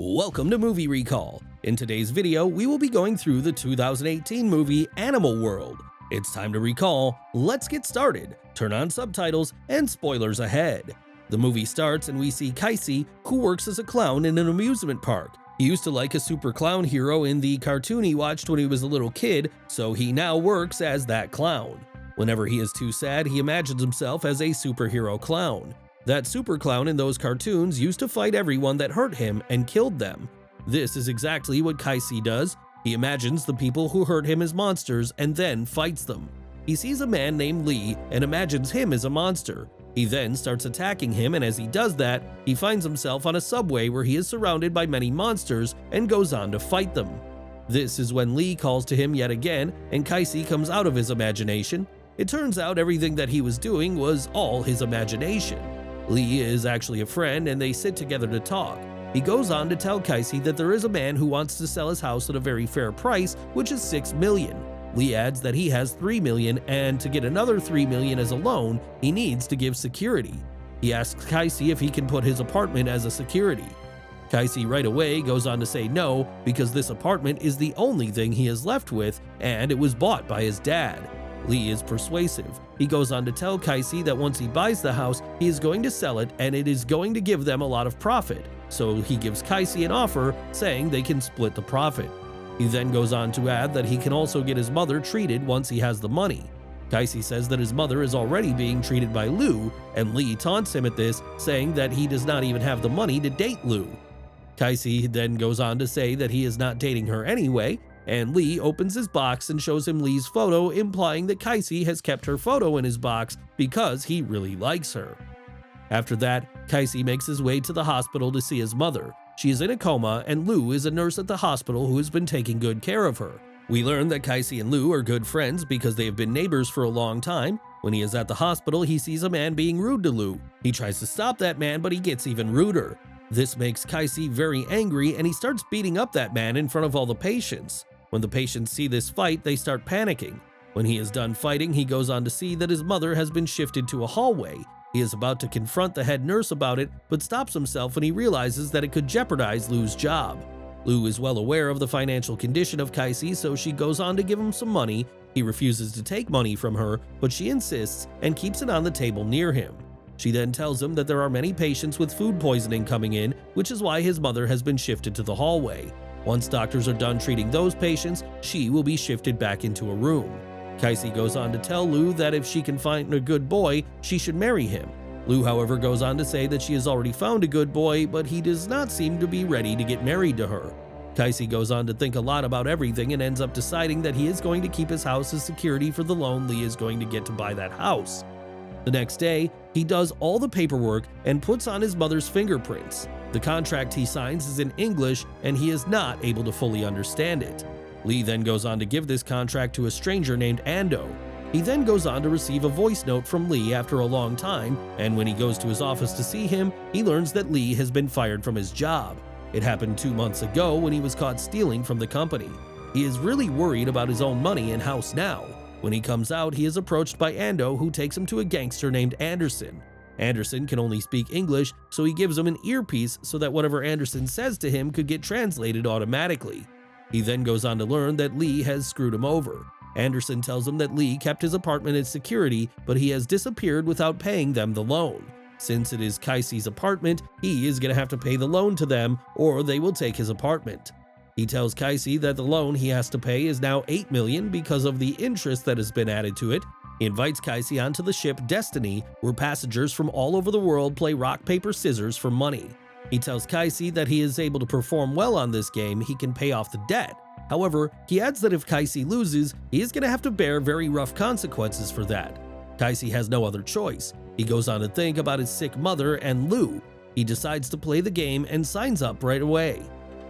Welcome to Movie Recall. In today's video, we will be going through the 2018 movie Animal World. It's time to recall. Let's get started. Turn on subtitles and spoilers ahead. The movie starts and we see Casey, who works as a clown in an amusement park. He used to like a super clown hero in the cartoon he watched when he was a little kid, so he now works as that clown. Whenever he is too sad, he imagines himself as a superhero clown. That super clown in those cartoons used to fight everyone that hurt him and killed them. This is exactly what Casey does. He imagines the people who hurt him as monsters and then fights them. He sees a man named Lee and imagines him as a monster. He then starts attacking him, and as he does that, he finds himself on a subway where he is surrounded by many monsters and goes on to fight them. This is when Lee calls to him yet again, and Casey comes out of his imagination. It turns out everything that he was doing was all his imagination. Lee is actually a friend and they sit together to talk. He goes on to tell Casey that there is a man who wants to sell his house at a very fair price, which is $6 million. Lee adds that he has $3 million, and to get another $3 million as a loan, he needs to give security. He asks Casey if he can put his apartment as a security. Casey right away goes on to say no, because this apartment is the only thing he is left with, and it was bought by his dad. Lee is persuasive. He goes on to tell Casey that once he buys the house, he is going to sell it and it is going to give them a lot of profit. So he gives Casey an offer saying they can split the profit. He then goes on to add that he can also get his mother treated once he has the money. Casey says that his mother is already being treated by Lou, and Lee taunts him at this, saying that he does not even have the money to date Lou. Casey then goes on to say that he is not dating her anyway, and Lee opens his box and shows him Lee's photo, implying that Casey has kept her photo in his box because he really likes her. After that, Casey makes his way to the hospital to see his mother. She is in a coma, and Lou is a nurse at the hospital who has been taking good care of her. We learn that Casey and Lou are good friends because they have been neighbors for a long time. When he is at the hospital, he sees a man being rude to Lou. He tries to stop that man, but he gets even ruder. This makes Casey very angry, and he starts beating up that man in front of all the patients. When the patients see this fight, they start panicking. When he is done fighting, he goes on to see that his mother has been shifted to a hallway. He is about to confront the head nurse about it, but stops himself when he realizes that it could jeopardize Lou's job. Lou is well aware of the financial condition of Casey, so she goes on to give him some money. He refuses to take money from her, but she insists and keeps it on the table near him. She then tells him that there are many patients with food poisoning coming in, which is why his mother has been shifted to the hallway. Once doctors are done treating those patients, she will be shifted back into a room. Casey goes on to tell Lou that if she can find a good boy, she should marry him. Lou, however, goes on to say that she has already found a good boy, but he does not seem to be ready to get married to her. Casey goes on to think a lot about everything and ends up deciding that he is going to keep his house as security for the loan Lee is going to get to buy that house. The next day, he does all the paperwork and puts on his mother's fingerprints. The contract he signs is in English, and he is not able to fully understand it. Lee then goes on to give this contract to a stranger named Ando. He then goes on to receive a voice note from Lee after a long time, and when he goes to his office to see him, he learns that Lee has been fired from his job. It happened 2 months ago when he was caught stealing from the company. He is really worried about his own money and house now. When he comes out, he is approached by Ando, who takes him to a gangster named Anderson. Anderson can only speak English, so he gives him an earpiece so that whatever Anderson says to him could get translated automatically. He then goes on to learn that Lee has screwed him over. Anderson tells him that Lee kept his apartment as security, but he has disappeared without paying them the loan. Since it is Casey's apartment, he is going to have to pay the loan to them, or they will take his apartment. He tells Casey that the loan he has to pay is now $8 million because of the interest that has been added to it. He invites Casey onto the ship Destiny, where passengers from all over the world play rock, paper, scissors for money. He tells Casey that he is able to perform well on this game, he can pay off the debt. However, he adds that if Casey loses, he is going to have to bear very rough consequences for that. Casey has no other choice. He goes on to think about his sick mother and Lou. He decides to play the game and signs up right away.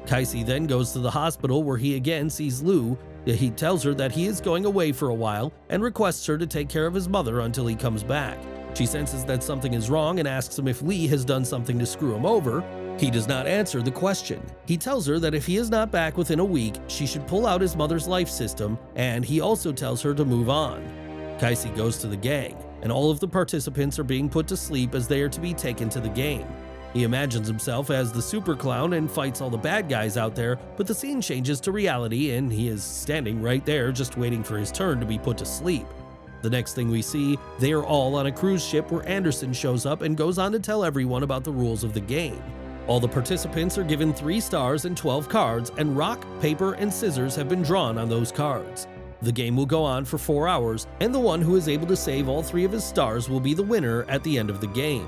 Casey then goes to the hospital where he again sees Lou. He tells her that he is going away for a while and requests her to take care of his mother until he comes back. She senses that something is wrong and asks him if Lee has done something to screw him over. He does not answer the question. He tells her that if he is not back within a week, she should pull out his mother's life system, and he also tells her to move on. Casey goes to the gang, and all of the participants are being put to sleep as they are to be taken to the game. He imagines himself as the super clown and fights all the bad guys out there, but the scene changes to reality and he is standing right there just waiting for his turn to be put to sleep. The next thing we see, they are all on a cruise ship where Anderson shows up and goes on to tell everyone about the rules of the game. All the participants are given 3 stars and 12 cards, and rock, paper, and scissors have been drawn on those cards. The game will go on for 4 hours, and the one who is able to save all 3 of his stars will be the winner at the end of the game.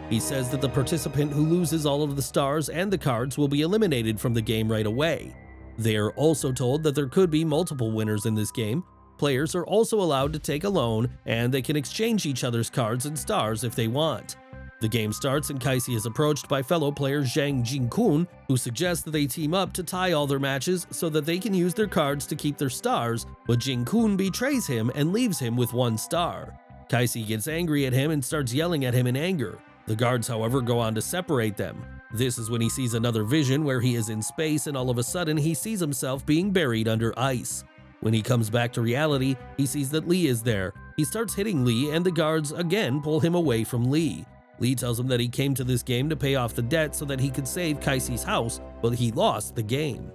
He says that the participant who loses all of the stars and the cards will be eliminated from the game right away. They are also told that there could be multiple winners in this game. Players are also allowed to take a loan, and they can exchange each other's cards and stars if they want. The game starts and Kaisi is approached by fellow player Zhang Jingkun, who suggests that they team up to tie all their matches so that they can use their cards to keep their stars, but Jingkun betrays him and leaves him with 1 star. Kaisi gets angry at him and starts yelling at him in anger. The guards, however, go on to separate them. This is when he sees another vision where he is in space and all of a sudden he sees himself being buried under ice. When he comes back to reality, he sees that Lee is there. He starts hitting Lee and the guards again pull him away from Lee. Lee tells him that he came to this game to pay off the debt so that he could save Kaisi's house, but he lost the game.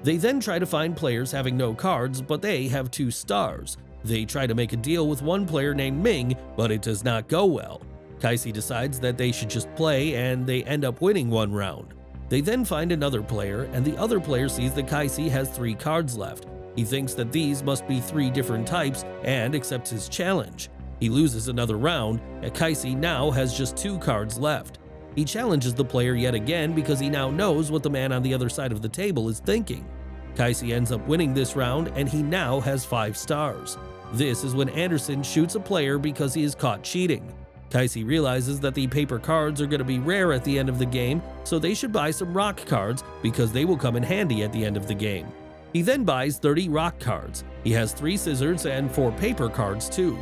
They then try to find players having no cards, but they have 2 stars. They try to make a deal with one player named Ming, but it does not go well. Kaisi decides that they should just play, and they end up winning 1 round. They then find another player, and the other player sees that Kaisi has 3 cards left. He thinks that these must be 3 different types and accepts his challenge. He loses another round, and Kaisi now has just 2 cards left. He challenges the player yet again because he now knows what the man on the other side of the table is thinking. Kaisi ends up winning this round, and he now has 5 stars. This is when Anderson shoots a player because he is caught cheating. Kaisi realizes that the paper cards are going to be rare at the end of the game, so they should buy some rock cards because they will come in handy at the end of the game. He then buys 30 rock cards. He has 3 scissors and 4 paper cards too.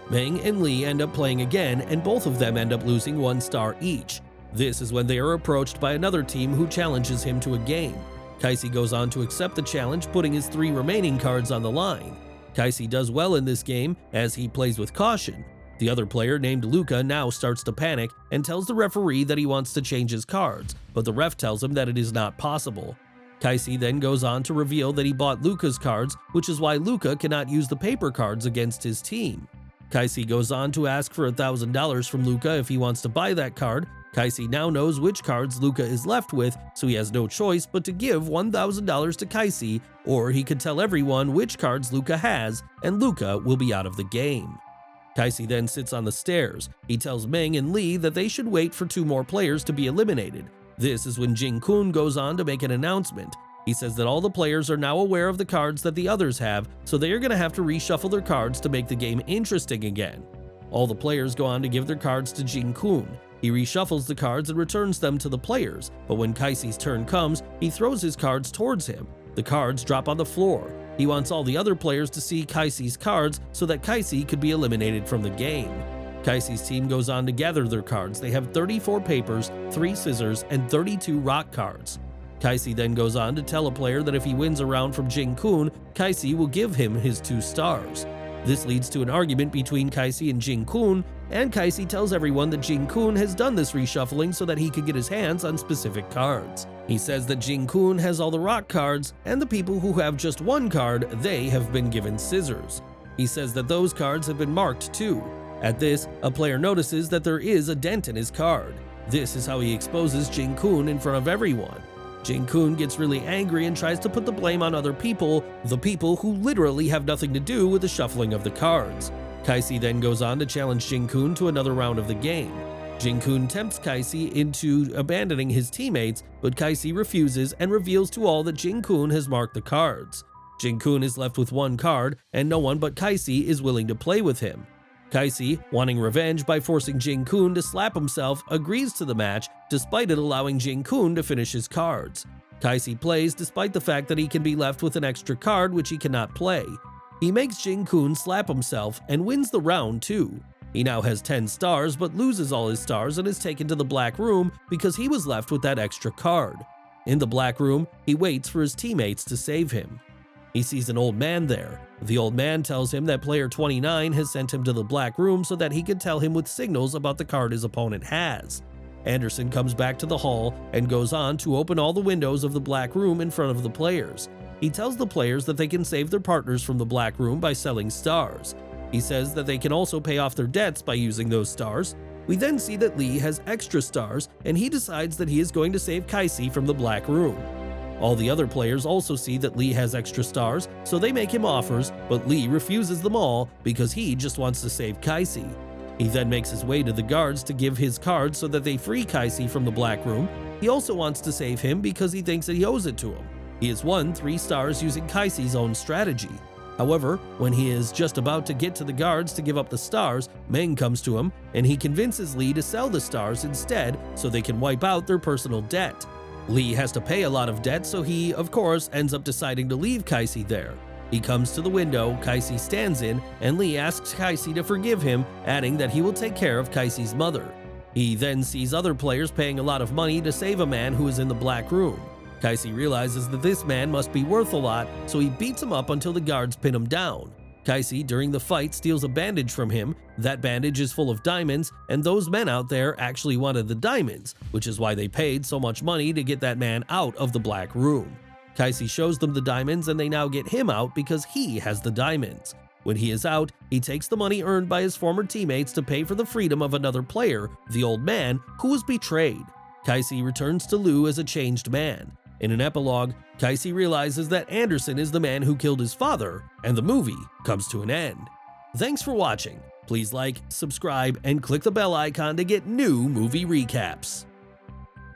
Meng and Lee end up playing again, and both of them end up losing 1 star each. This is when they are approached by another team who challenges him to a game. Kaisi goes on to accept the challenge, putting his 3 remaining cards on the line. Kaisi does well in this game as he plays with caution. The other player, named Luca, now starts to panic and tells the referee that he wants to change his cards, but the ref tells him that it is not possible. Kaisi then goes on to reveal that he bought Luca's cards, which is why Luca cannot use the paper cards against his team. Kaisi goes on to ask for $1,000 from Luca if he wants to buy that card. Kaisi now knows which cards Luca is left with, so he has no choice but to give $1,000 to Kaisi, or he could tell everyone which cards Luca has, and Luca will be out of the game. Kaisi then sits on the stairs. He tells Meng and Lee that they should wait for 2 more players to be eliminated. This is when Jing-kun goes on to make an announcement. He says that all the players are now aware of the cards that the others have, so they are going to have to reshuffle their cards to make the game interesting again. All the players go on to give their cards to Jing-kun. He reshuffles the cards and returns them to the players, but when Kaisi's turn comes, he throws his cards towards him. The cards drop on the floor. He wants all the other players to see Kaisi's cards so that Kaisi could be eliminated from the game. Kaisi's team goes on to gather their cards. They have 34 papers, 3 scissors, and 32 rock cards. Kaisi then goes on to tell a player that if he wins a round from Jing-kun, Kaisi will give him his 2 stars. This leads to an argument between Kaisi and Jing-kun, and Kaisi tells everyone that Jing-kun has done this reshuffling so that he could get his hands on specific cards. He says that Jing-kun has all the rock cards, and the people who have just 1 card, they have been given scissors. He says that those cards have been marked too. At this, a player notices that there is a dent in his card. This is how he exposes Jing-kun in front of everyone. Jing-kun gets really angry and tries to put the blame on other people, the people who literally have nothing to do with the shuffling of the cards. Kaisi then goes on to challenge Jing-kun to another round of the game. Jing-kun tempts Kaisi into abandoning his teammates, but Kaisi refuses and reveals to all that Jing-kun has marked the cards. Jing-kun is left with 1 card, and no one but Kaisi is willing to play with him. Kaisi, wanting revenge by forcing Jing-kun to slap himself, agrees to the match, despite it allowing Jing-kun to finish his cards. Kaisi plays despite the fact that he can be left with an extra card which he cannot play. He makes Jing-kun slap himself and wins the round too. He now has 10 stars but loses all his stars and is taken to the black room because he was left with that extra card. In the black room, he waits for his teammates to save him. He sees an old man there. The old man tells him that player 29 has sent him to the black room so that he could tell him with signals about the card his opponent has. Anderson comes back to the hall and goes on to open all the windows of the Black Room in front of the players. He tells the players that they can save their partners from the Black Room by selling stars. He says that they can also pay off their debts by using those stars. We then see that Lee has extra stars, and he decides that he is going to save Casey from the Black Room. All the other players also see that Lee has extra stars, so they make him offers, but Lee refuses them all because he just wants to save Casey. He then makes his way to the guards to give his cards so that they free Casey from the Black Room. He also wants to save him because he thinks that he owes it to him. He has won 3 stars using Casey's own strategy. However, when he is just about to get to the guards to give up the stars, Meng comes to him and he convinces Lee to sell the stars instead so they can wipe out their personal debt. Lee has to pay a lot of debt, so he, of course, ends up deciding to leave Casey there. He comes to the window Casey stands in, and Lee asks Casey to forgive him, adding that he will take care of Casey's mother. He then sees other players paying a lot of money to save a man who is in the Black Room. Casey realizes that this man must be worth a lot, so he beats him up until the guards pin him down. Casey, during the fight, steals a bandage from him. That bandage is full of diamonds, and those men out there actually wanted the diamonds, which is why they paid so much money to get that man out of the Black Room. Casey shows them the diamonds, and they now get him out because he has the diamonds. When he is out, he takes the money earned by his former teammates to pay for the freedom of another player, the old man, who was betrayed. Casey returns to Lou as a changed man. In an epilogue, Casey realizes that Anderson is the man who killed his father, and the movie comes to an end. Thanks for watching. Please like, subscribe, and click the bell icon to get new movie recaps.